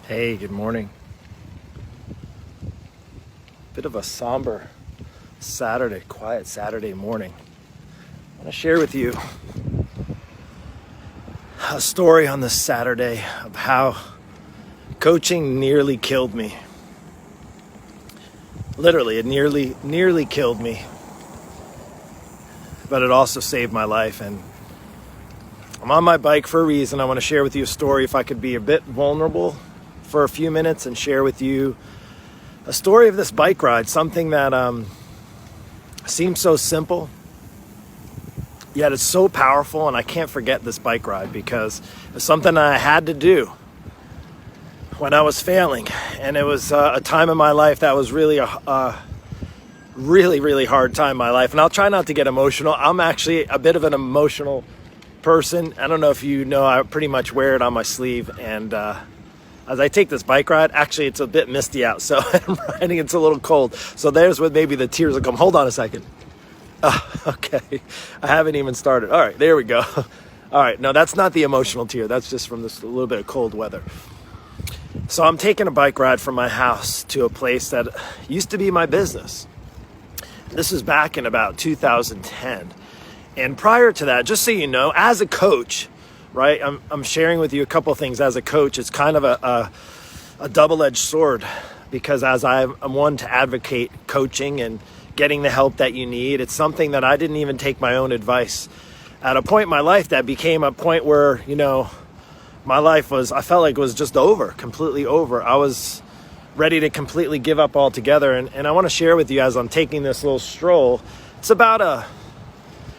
Hey, good morning. Bit of a somber Saturday, quiet Saturday morning. I want to share with you a story on this Saturday of how coaching nearly killed me. Literally, it nearly killed me. But it also saved my life. And I'm on my bike for a reason. I want to share with you a story. If I could be a bit vulnerable for a few minutes and share with you a story of this bike ride, something that seems so simple, yet it's so powerful, and I can't forget this bike ride because it's something I had to do when I was failing, and it was a time in my life that was really a really hard time in my life. And I'll try not to get emotional. I'm actually a bit of an emotional person. I don't know if you know, I pretty much wear it on my sleeve, and as I take this bike ride, actually it's a bit misty out, so I'm riding, it's a little cold. So there's where maybe the tears will come. Hold on a second. Oh, okay. I haven't even started. All right, there we go. All right, no, that's not the emotional tear. That's just from this little bit of cold weather. So I'm taking a bike ride from my house to a place that used to be my business. This was back in about 2010. And prior to that, just so you know, as a coach, right, I'm sharing with you a couple things. As a coach, it's kind of a double-edged sword, because as I'm one to advocate coaching and getting the help that you need, it's something that I didn't even take my own advice. At a point in my life that became a point where, my life I felt like it was just over, completely over. I was ready to completely give up altogether. And I want to share with you, as I'm taking this little stroll, it's about a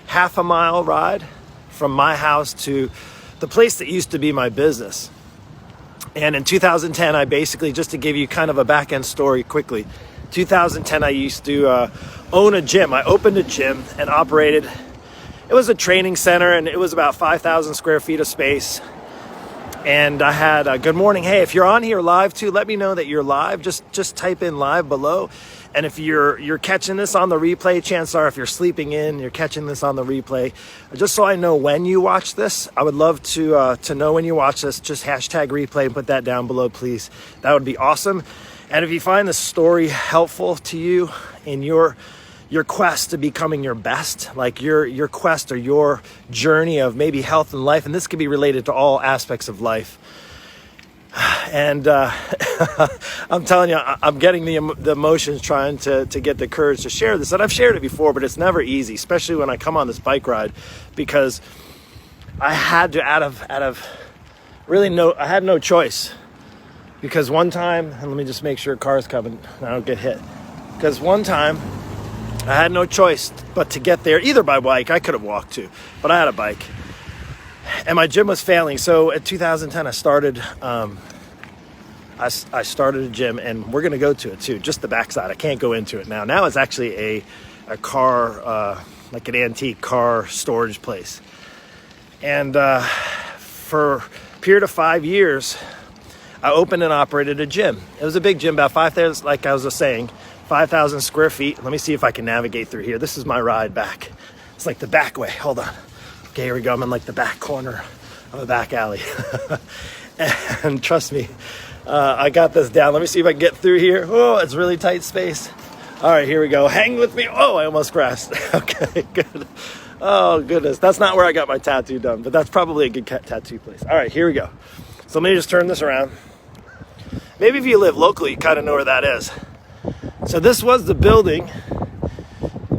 half a mile ride from my house to the place that used to be my business. And in 2010, I basically, just to give you kind of a back end story quickly, 2010, I used to own a gym. I opened a gym and operated. It was a training center, and it was about 5,000 square feet of space. And I had good morning. Hey, if you're on here live too, let me know that you're live. Just type in live below. And if you're catching this on the replay, chances are if you're sleeping in, you're catching this on the replay. Just so I know when you watch this, I would love to know when you watch this. Just hashtag replay and put that down below, please. That would be awesome. And if you find this story helpful to you in your quest to becoming your best, like your quest or your journey of maybe health and life, and this could be related to all aspects of life. And I'm telling you, I'm getting the emotions trying to get the courage to share this. And I've shared it before, but it's never easy, especially when I come on this bike ride, because I had to, I had no choice. Because one time, and let me just make sure cars coming, I don't get hit. Because one time, I had no choice but to get there, either by bike. I could have walked too, but I had a bike. And my gym was failing. So in 2010, I started a gym, and we're going to go to it too, just the backside. I can't go into it now. Now it's actually a car, like an antique car storage place. And for a period of 5 years, I opened and operated a gym. It was a big gym, about 5,000, like I was just saying, 5,000 square feet. Let me see if I can navigate through here. This is my ride back. It's like the back way. Hold on. Okay, here we go. I'm in like the back corner of a back alley. And trust me, I got this down. Let me see if I can get through here. Oh, it's really tight space. All right, here we go. Hang with me. Oh, I almost crashed. Okay, good. Oh, goodness. That's not where I got my tattoo done, but that's probably a good tattoo place. All right, here we go. So let me just turn this around. Maybe if you live locally, you kind of know where that is. So this was the building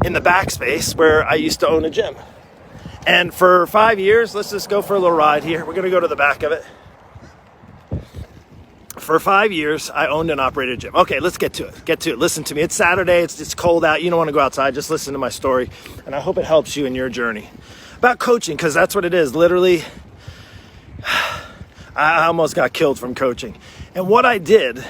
in the backspace where I used to own a gym. And for 5 years, let's just go for a little ride here. We're going to go to the back of it. For 5 years, I owned and operated a gym. Okay, let's get to it. Listen to me. It's Saturday. It's cold out. You don't want to go outside. Just listen to my story. And I hope it helps you in your journey. About coaching, because that's what it is. Literally, I almost got killed from coaching. And what I did,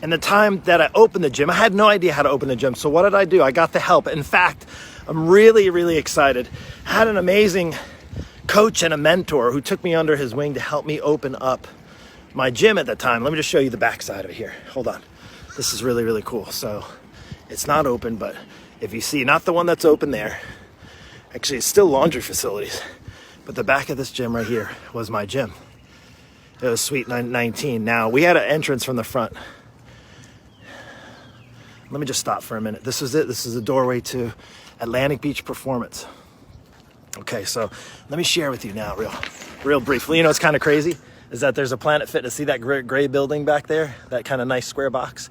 and the time that I opened the gym, I had no idea how to open the gym. So what did I do? I got the help. In fact, I'm really excited. I had an amazing coach and a mentor who took me under his wing to help me open up my gym at the time. Let me just show you the backside of it here. Hold on. This is really cool. So it's not open, but if you see, not the one that's open there. Actually, it's still laundry facilities. But the back of this gym right here was my gym. It was Suite 19. Now, we had an entrance from the front. Let me just stop for a minute. This is it. This is the doorway to Atlantic Beach Performance. Okay, so let me share with you now real briefly. You know what's kind of crazy is that there's a Planet Fitness. See that gray building back there? That kind of nice square box?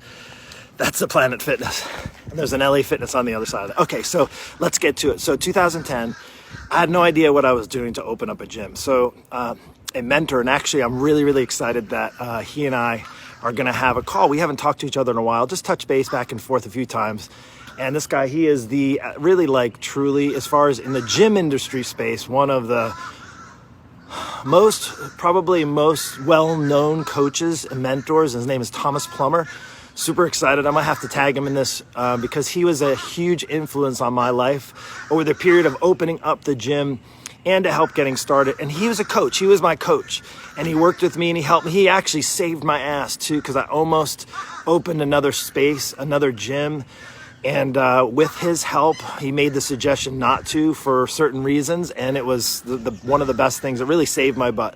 That's the Planet Fitness. And there's an LA Fitness on the other side of it. Okay, so let's get to it. So 2010, I had no idea what I was doing to open up a gym. So a mentor, and actually I'm really excited that he and I are gonna have a call. We haven't talked to each other in a while, just touch base back and forth a few times. And this guy, he is the really like truly, as far as in the gym industry space, one of the probably most well-known coaches and mentors. His name is Thomas Plummer. Super excited. I might have to tag him in this because he was a huge influence on my life over the period of opening up the gym and to help getting started. And he was a coach. He was my coach. And he worked with me and he helped me. He actually saved my ass too, because I almost opened another space, another gym. And with his help, he made the suggestion not to for certain reasons. And it was one of the best things. It really saved my butt.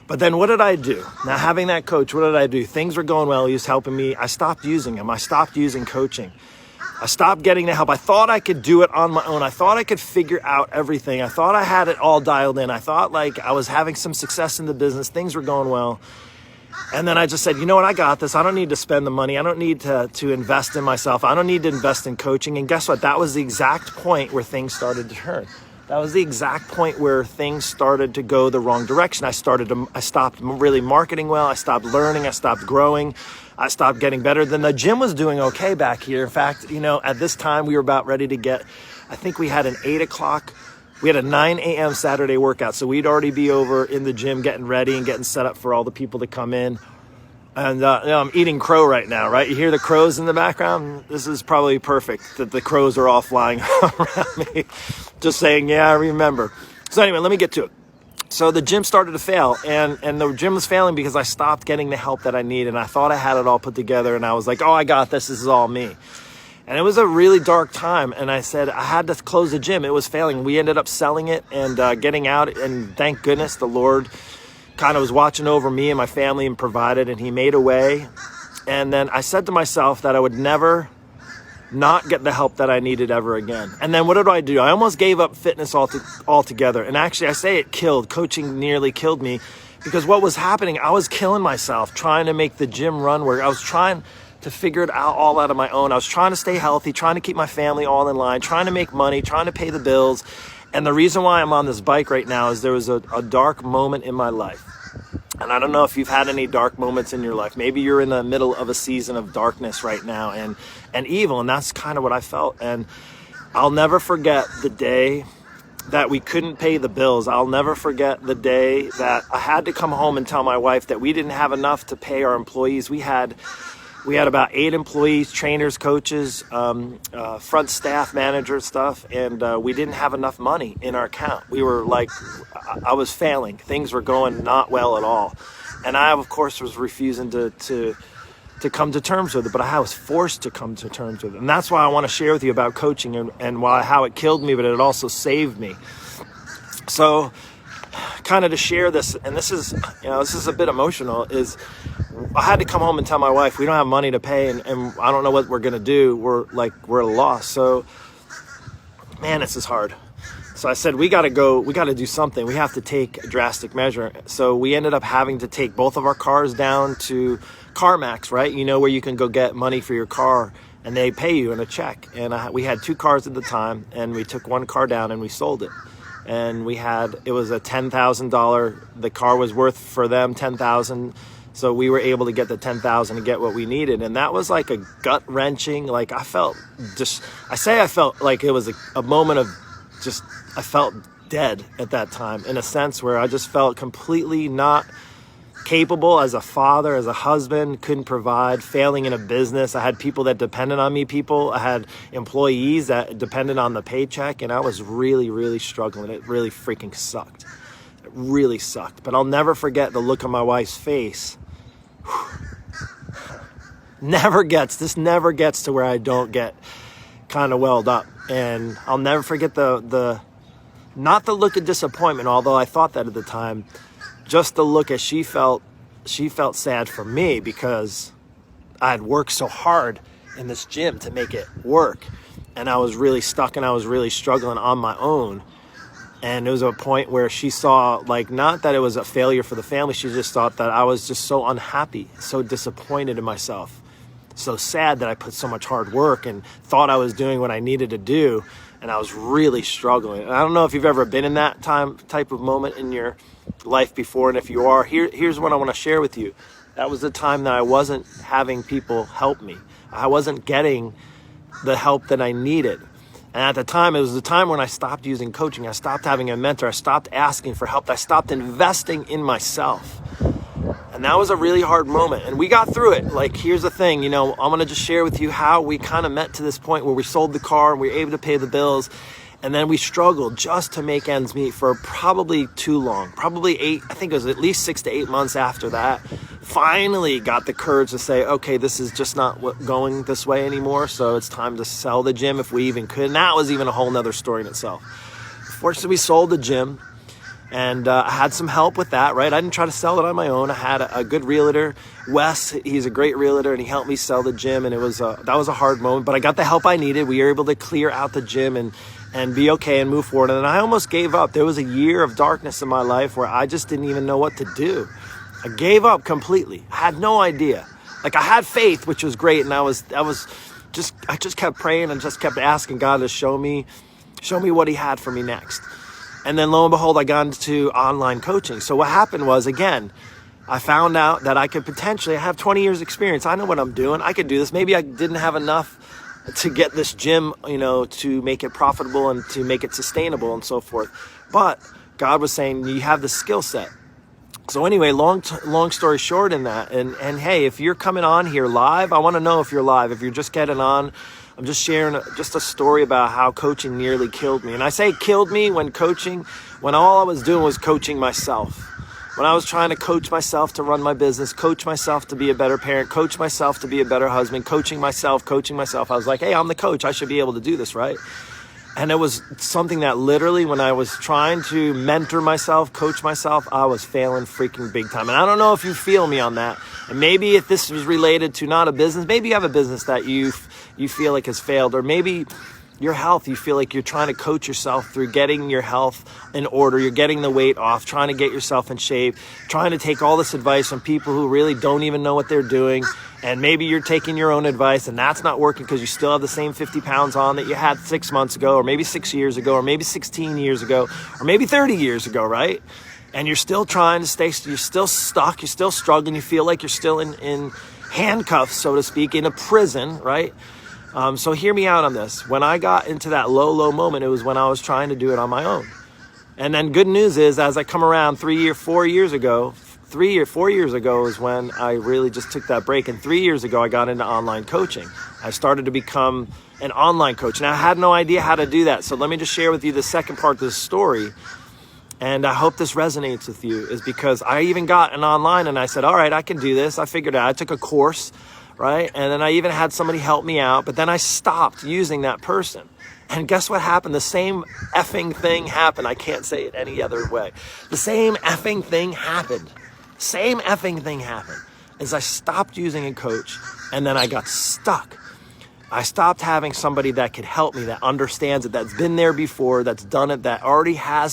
But then what did I do? Now, having that coach, what did I do? Things were going well. He was helping me. I stopped using him. I stopped using coaching. I stopped getting the help. I thought I could do it on my own. I thought I could figure out everything. I thought I had it all dialed in. I thought like I was having some success in the business. Things were going well. And then I just said, you know what? I got this. I don't need to spend the money. I don't need to invest in myself. I don't need to invest in coaching. And guess what? That was the exact point where things started to turn. That was the exact point where things started to go the wrong direction. I stopped really marketing well. I stopped learning. I stopped growing. I stopped getting better. Then the gym was doing okay back here. In fact, you know, at this time we were about ready to get, I think we had an 8 o'clock, we had a 9 a.m. Saturday workout. So we'd already be over in the gym getting ready and getting set up for all the people to come in. And you know, I'm eating crow right now, right? You hear the crows in the background? This is probably perfect that the crows are all flying around me. Just saying, yeah, I remember. So anyway, let me get to it. So the gym started to fail, and the gym was failing because I stopped getting the help that I needed. And I thought I had it all put together, and I was like, oh, I got this. This is all me. And it was a really dark time, and I said I had to close the gym. It was failing. We ended up selling it and getting out, and thank goodness the Lord kind of was watching over me and my family and provided, and he made a way. And then I said to myself that I would never not get the help that I needed ever again. And then what did I do? I almost gave up fitness altogether. And actually, I say it killed. Coaching nearly killed me because what was happening, I was killing myself trying to make the gym run where I was trying to figure it out all out of my own. I was trying to stay healthy, trying to keep my family all in line, trying to make money, trying to pay the bills. And the reason why I'm on this bike right now is there was a dark moment in my life. And I don't know if you've had any dark moments in your life. Maybe you're in the middle of a season of darkness right now and evil. And that's kind of what I felt. And I'll never forget the day that we couldn't pay the bills. I'll never forget the day that I had to come home and tell my wife that we didn't have enough to pay our employees. We had about 8 employees, trainers, coaches, front staff, manager stuff, and we didn't have enough money in our account. We were like, I was failing. Things were going not well at all. And I, of course, was refusing to come to terms with it, but I was forced to come to terms with it. And that's why I want to share with you about coaching and how it killed me, but it also saved me. So kind of to share this, and this is a bit emotional, is I had to come home and tell my wife we don't have money to pay and I don't know what we're gonna do. We're at a loss. So man, this is hard. So I said we gotta do something. We have to take a drastic measure. So we ended up having to take both of our cars down to CarMax, right? You know, where you can go get money for your car and they pay you in a check. And we had 2 cars at the time, and we took 1 car down and we sold it. And it was a $10,000. The car was worth for them $10,000. So we were able to get the $10,000 to get what we needed. And that was like a gut wrenching, like I felt like it was a moment of just, I felt dead at that time in a sense where I just felt completely not capable as a father, as a husband, couldn't provide, failing in a business. I had people that depended on me, I had employees that depended on the paycheck, and I was really, really struggling. It really freaking sucked. It really sucked. But I'll never forget the look on my wife's face. This never gets to where I don't get kind of welled up. And I'll never forget the not the look of disappointment, although I thought that at the time, just the look as she felt felt sad for me because I had worked so hard in this gym to make it work. And I was really stuck and I was really struggling on my own. And it was a point where she saw, like, not that it was a failure for the family. She just thought that I was just so unhappy, so disappointed in myself, so sad that I put so much hard work and thought I was doing what I needed to do. And I was really struggling. And I don't know if you've ever been in that type of moment in your life before. And if you are, here's what I want to share with you. That was the time that I wasn't having people help me. I wasn't getting the help that I needed. And at the time, it was the time when I stopped using coaching. I stopped having a mentor. I stopped asking for help. I stopped investing in myself. And that was a really hard moment. And we got through it. Like, here's the thing, I'm going to just share with you how we kind of met to this point where we sold the car and we were able to pay the bills. And then we struggled just to make ends meet for probably too long. Probably I think it was at least 6 to 8 months after that. Finally got the courage to say, okay, this is just not going this way anymore. So it's time to sell the gym if we even could. And that was even a whole nother story in itself. Fortunately, we sold the gym. And I had some help with that, right? I didn't try to sell it on my own. I had a good realtor, Wes. He's a great realtor, and he helped me sell the gym. And that was a hard moment, but I got the help I needed. We were able to clear out the gym and be okay and move forward. And then I almost gave up. There was a year of darkness in my life where I just didn't even know what to do. I gave up completely. I had no idea. Like, I had faith, which was great, and I just kept praying and just kept asking God to show me what He had for me next. And then lo and behold, I got into online coaching. So what happened was, again, I found out that I could potentially, I have 20 years experience. I know what I'm doing. I could do this. Maybe I didn't have enough to get this gym, to make it profitable and to make it sustainable and so forth. But God was saying, you have the skill set. So anyway, long story short in that. And hey, if you're coming on here live, I want to know if you're live. If you're just getting on, I'm just sharing just a story about how coaching nearly killed me. And I say killed me when all I was doing was coaching myself. When I was trying to coach myself to run my business, coach myself to be a better parent, coach myself to be a better husband, coaching myself. I was like, hey, I'm the coach. I should be able to do this, right? And it was something that literally, when I was trying to mentor myself, coach myself, I was failing freaking big time. And I don't know if you feel me on that. And maybe if this was related to not a business, maybe you have a business that you feel like has failed, or maybe your health, you feel like you're trying to coach yourself through getting your health in order. You're getting the weight off, trying to get yourself in shape, trying to take all this advice from people who really don't even know what they're doing. And maybe you're taking your own advice and that's not working because you still have the same 50 pounds on that you had 6 months ago, or maybe 6 years ago, or maybe 16 years ago, or maybe 30 years ago, right? And you're still trying to you're still stuck, you're still struggling, you feel like you're still in handcuffs, so to speak, in a prison, right? So hear me out on this. When I got into that low moment, it was when I was trying to do it on my own. And then good news is, as I come around 4 years ago is when I really just took that break. And 3 years ago, I got into online coaching. I started to become an online coach. And I had no idea how to do that. So let me just share with you the second part of this story. And I hope this resonates with you, is because I even got an online and I said, all right, I can do this. I figured it out. I took a course, right? And then I even had somebody help me out, but then I stopped using that person. And guess what happened? The same effing thing happened. I can't say it any other way. The same effing thing happened. Same effing thing happened. As I stopped using a coach, and then I got stuck. I stopped having somebody that could help me, that understands it, that's been there before, that's done it, that already has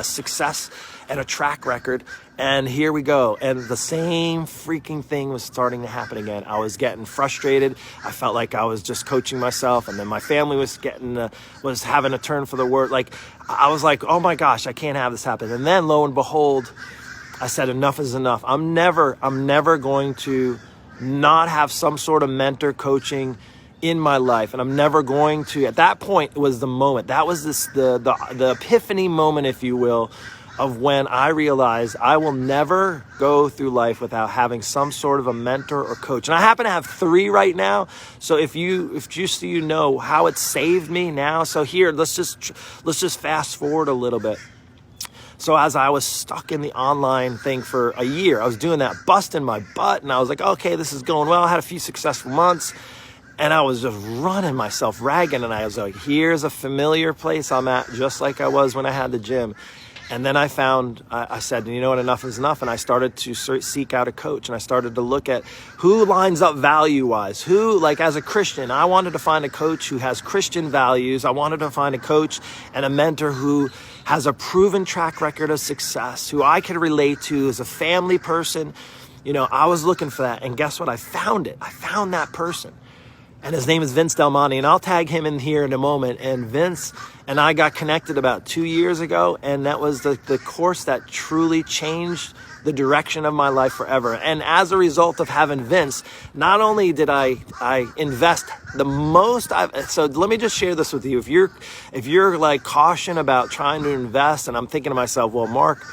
success and a track record. And here we go. And the same freaking thing was starting to happen again. I was getting frustrated. I felt like I was just coaching myself. And then my family was having a turn for the word. Like, I was like, oh my gosh, I can't have this happen. And then lo and behold, I said, enough is enough. I'm never going to not have some sort of mentor coaching in my life. And I'm never going to, at that point, it was the moment. That was the epiphany moment, if you will, of when I realized I will never go through life without having some sort of a mentor or coach. And I happen to have 3 right now. So if just so you know how it saved me now. So here, let's just fast forward a little bit. So as I was stuck in the online thing for a year, I was doing that, busting my butt, and I was like, okay, this is going well. I had a few successful months, and I was just running myself ragged, and I was like, here's a familiar place I'm at, just like I was when I had the gym. And then I said, you know what, enough is enough. And I started to seek out a coach, and I started to look at who lines up value-wise, who, like as a Christian, I wanted to find a coach who has Christian values. I wanted to find a coach and a mentor who has a proven track record of success, who I could relate to as a family person. I was looking for that. And guess what? I found it. I found that person. And his name is Vince Del Monte, and I'll tag him in here in a moment. And Vince and I got connected about 2 years ago, and that was the course that truly changed the direction of my life forever. And as a result of having Vince, not only did I invest the most so let me just share this with you. If you're like caution about trying to invest, and I'm thinking to myself, well, Mark,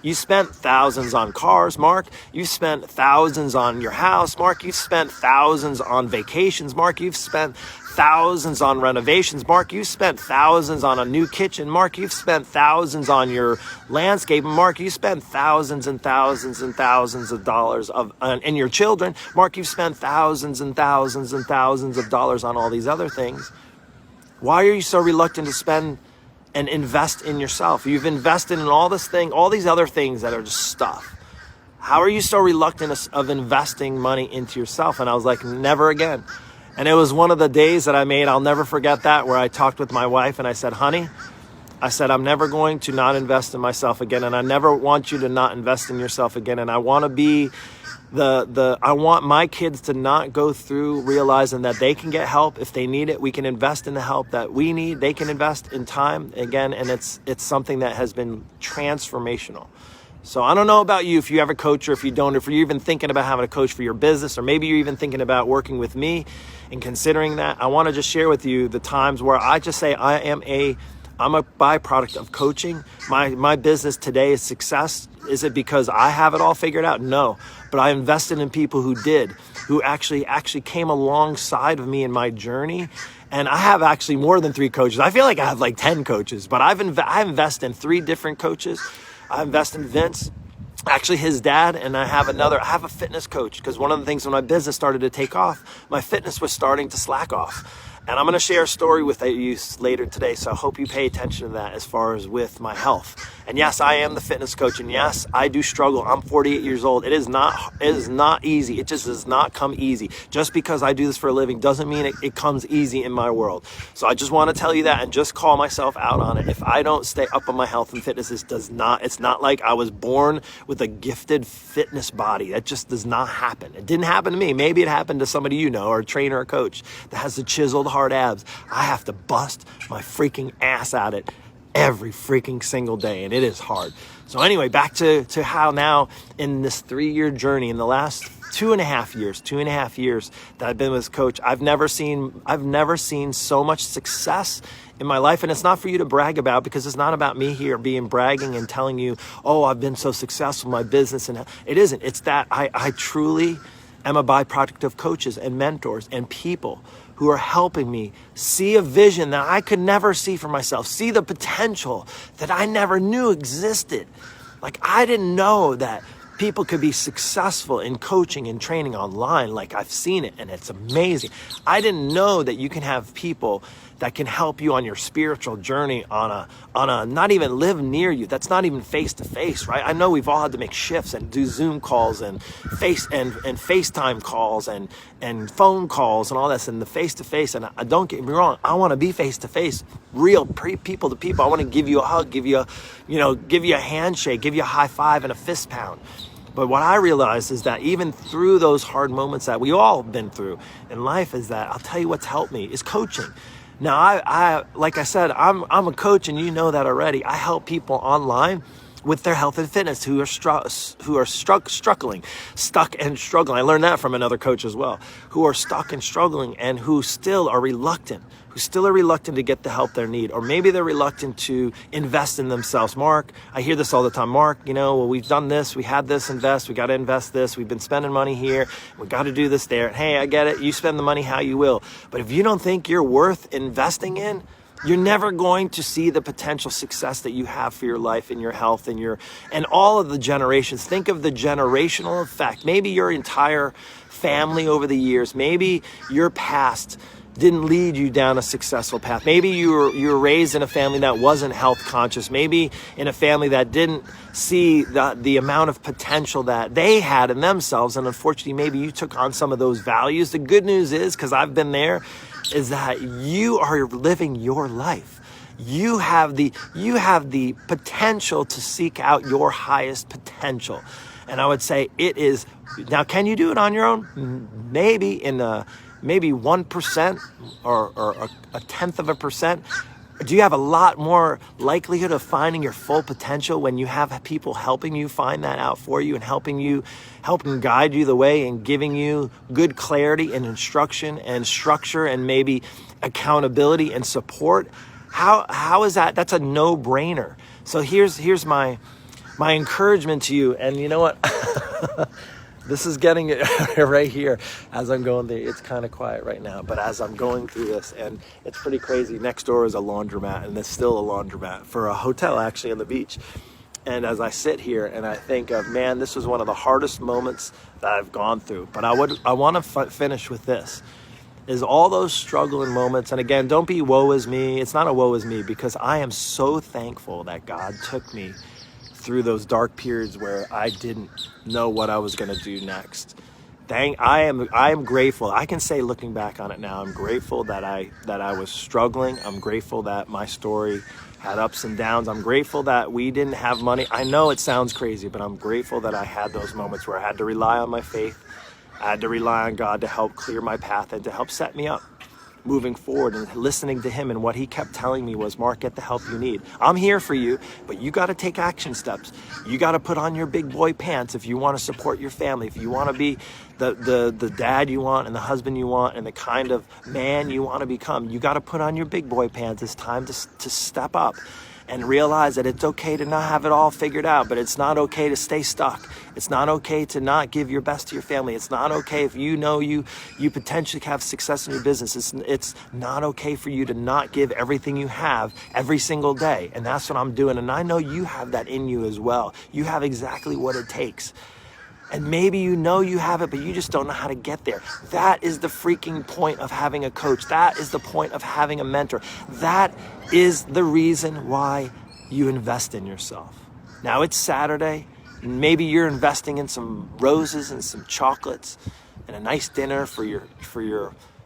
you spent thousands on cars, Mark. You spent thousands on your house, Mark. You spent thousands on vacations, Mark. You've spent thousands on renovations, Mark. You spent thousands on a new kitchen, Mark. You've spent thousands on your landscape, Mark. You spent thousands and thousands and thousands of dollars in your children, Mark. You've spent thousands and thousands and thousands of dollars on all these other things. Why are you so reluctant to spend and invest in yourself? You've invested in all these other things that are just stuff. How are you so reluctant of investing money into yourself? And I was like, never again. And it was one of the days that I made, I'll never forget that, where I talked with my wife and I said, honey, I'm never going to not invest in myself again. And I never want you to not invest in yourself again. And I want to be I want my kids to not go through realizing that they can get help if they need it. We can invest in the help that we need. They can invest in time again. And it's something that has been transformational. So I don't know about you, if you have a coach or if you don't, if you're even thinking about having a coach for your business, or maybe you're even thinking about working with me and considering that. I want to just share with you the times where I just say I'm a byproduct of coaching. My business today is success. Is it because I have it all figured out? No, but I invested in people who actually came alongside of me in my journey. And I have actually more than 3 coaches. I feel like I have like 10 coaches, but I invest in 3 different coaches. I invest in Vince, actually his dad, and I have a fitness coach, because one of the things when my business started to take off, my fitness was starting to slack off. And I'm going to share a story with you later today, so I hope you pay attention to that as far as with my health. And yes, I am the fitness coach, and yes, I do struggle. I'm 48 years old. It is not easy. It just does not come easy. Just because I do this for a living doesn't mean it comes easy in my world. So I just want to tell you that and just call myself out on it. If I don't stay up on my health and fitness, it's not like I was born with a gifted fitness body. That just does not happen. It didn't happen to me. Maybe it happened to somebody you know, or a trainer or coach that has the chiseled hard abs. I have to bust my freaking ass at it every freaking single day, and it is hard. So anyway, back to how now in this 3-year journey, in the last 2.5 years that I've been with this coach, I've never seen so much success in my life. And it's not for you to brag about, because it's not about me here being bragging and telling you, oh, I've been so successful in my business. And it isn't. It's that I truly am a byproduct of coaches and mentors and people who are helping me see a vision that I could never see for myself, see the potential that I never knew existed. Like, I didn't know that people could be successful in coaching and training online. Like, I've seen it, and it's amazing. I didn't know that you can have people that can help you on your spiritual journey on a not even live near you. That's not even face to face, right? I know we've all had to make shifts and do Zoom calls and FaceTime calls and phone calls and all this, and the face to face. And don't get me wrong, I want to be face to face, real people to people. I want to give you a hug, give you a handshake, give you a high five and a fist pound. But what I realized is that even through those hard moments that we all have been through in life, is that I'll tell you what's helped me is coaching. Now, I like I said, I'm a coach, and you know that already. I help people online with their health and fitness who are stuck and struggling. I learned that from another coach as well, who are stuck and struggling, and who still are reluctant to get the help they need, or maybe they're reluctant to invest in themselves. Mark, I hear this all the time. Mark, well, we've done this, we had this invest, we got to invest this, we've been spending money here, we got to do this there. Hey, I get it. You spend the money how you will. But if you don't think you're worth investing in, you're never going to see the potential success that you have for your life and your health and all of the generations. Think of the generational effect. Maybe your entire family over the years, maybe your past didn't lead you down a successful path. Maybe you were raised in a family that wasn't health conscious. Maybe in a family that didn't see the amount of potential that they had in themselves. And unfortunately, maybe you took on some of those values. The good news is, because I've been there, is that you are living your life. You have the potential to seek out your highest potential. And I would say it is, now can you do it on your own? Maybe maybe 1% or a tenth of a percent. Do you have a lot more likelihood of finding your full potential when you have people helping you find that out for you and helping guide you the way and giving you good clarity and instruction and structure and maybe accountability and support? How is that? That's a no-brainer. So here's my encouragement to you. And you know what? This is getting it right here as I'm going there. It's kind of quiet right now, but as I'm going through this, and it's pretty crazy. Next door is a laundromat, and there's still a laundromat for a hotel actually on the beach. And as I sit here and I think of, man, this was one of the hardest moments that I've gone through. But I want to finish with this. Is all those struggling moments, and again, don't be woe is me. It's not a woe is me, because I am so thankful that God took me through those dark periods where I didn't know what I was going to do next. I am grateful. I can say, looking back on it now, I'm grateful that I was struggling. I'm grateful that my story had ups and downs. I'm grateful that we didn't have money. I know it sounds crazy, but I'm grateful that I had those moments where I had to rely on my faith. I had to rely on God to help clear my path and to help set me up moving forward. And listening to him, and what he kept telling me was, Mark, get the help you need. I'm here for you, but you got to take action steps. You got to put on your big boy pants if you want to support your family, if you want to be the dad you want and the husband you want and the kind of man you want to become. You got to put on your big boy pants. It's time to step up and realize that it's okay to not have it all figured out, but it's not okay to stay stuck. It's not okay to not give your best to your family. It's not okay if you know you potentially have success in your business. It's not okay for you to not give everything you have every single day. And that's what I'm doing. And I know you have that in you as well. You have exactly what it takes. And maybe you know you have it, but you just don't know how to get there. That is the freaking point of having a coach. That is the point of having a mentor. That is the reason why you invest in yourself. Now it's Saturday. Maybe you're investing in some roses and some chocolates and a nice dinner for your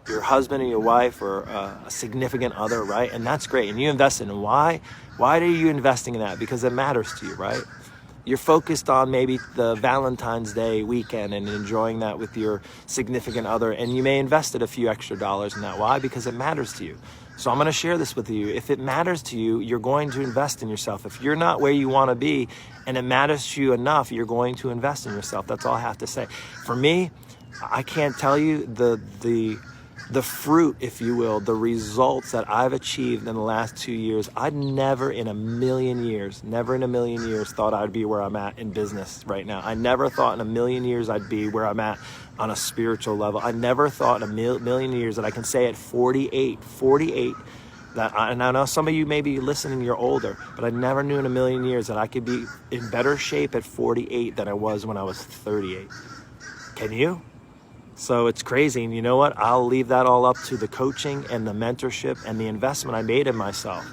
husband or your wife or a significant other, right? And that's great. And you invest in it. Why? Why are you investing in that? Because it matters to you, right? You're focused on maybe the Valentine's Day weekend and enjoying that with your significant other, and you may invest a few extra dollars in that. Why? Because it matters to you. So I'm going to share this with you. If it matters to you, you're going to invest in yourself. If you're not where you want to be and it matters to you enough, you're going to invest in yourself. That's all I have to say. For me, I can't tell you the fruit, if you will, the results that I've achieved in the last 2 years. I'd never in a million years thought I'd be where I'm at in business right now. I never thought in a million years I'd be where I'm at on a spiritual level. I never thought in a million years that I can say at 48, and I know some of you may be listening, you're older, but I never knew in a million years that I could be in better shape at 48 than I was when I was 38. Can you? So it's crazy. And you know what? I'll leave that all up to the coaching and the mentorship and the investment I made in myself.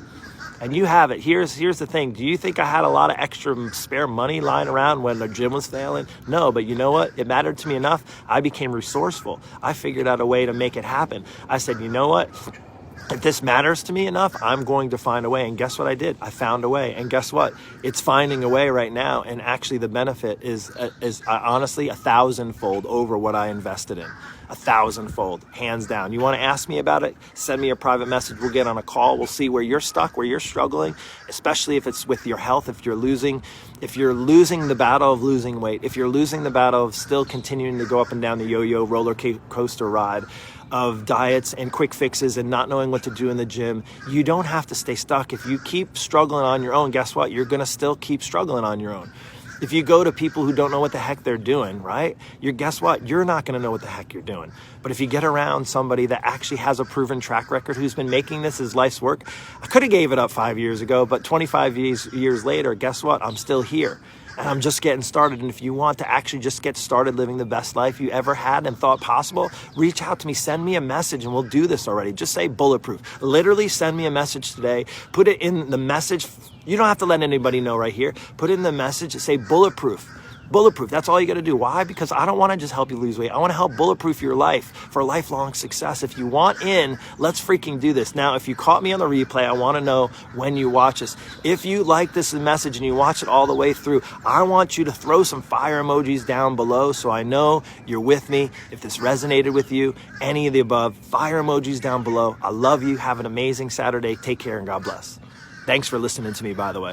And you have it. Here's the thing. Do you think I had a lot of extra spare money lying around when the gym was failing? No, but you know what? It mattered to me enough. I became resourceful. I figured out a way to make it happen. I said, you know what? If this matters to me enough, I'm going to find a way. And guess what I did? I found a way. And guess what? It's finding a way right now. And actually the benefit is honestly 1,000-fold over what I invested in. 1,000-fold, hands down. You want to ask me about it? Send me a private message. We'll get on a call. We'll see where you're stuck, where you're struggling, especially if it's with your health, if you're losing the battle of losing weight, if you're losing the battle of still continuing to go up and down the yo-yo roller coaster ride of diets and quick fixes and not knowing what to do in the gym. You don't have to stay stuck. If you keep struggling on your own, guess what? You're going to still keep struggling on your own. If you go to people who don't know what the heck they're doing, right? Guess what? You're not going to know what the heck you're doing. But if you get around somebody that actually has a proven track record, who's been making this his life's work, I could have gave it up 5 years ago, but 25 years later, guess what? I'm still here. And I'm just getting started. And if you want to actually just get started living the best life you ever had and thought possible, reach out to me, send me a message, and we'll do this already. Just say bulletproof. Literally send me a message today. Put it in the message. You don't have to let anybody know right here. Put it in the message, say bulletproof. Bulletproof. That's all you got to do. Why? Because I don't want to just help you lose weight. I want to help bulletproof your life for lifelong success. If you want in, let's freaking do this. Now, if you caught me on the replay, I want to know when you watch this. If you like this message and you watch it all the way through, I want you to throw some fire emojis down below so I know you're with me. If this resonated with you, any of the above, fire emojis down below. I love you. Have an amazing Saturday. Take care and God bless. Thanks for listening to me, by the way.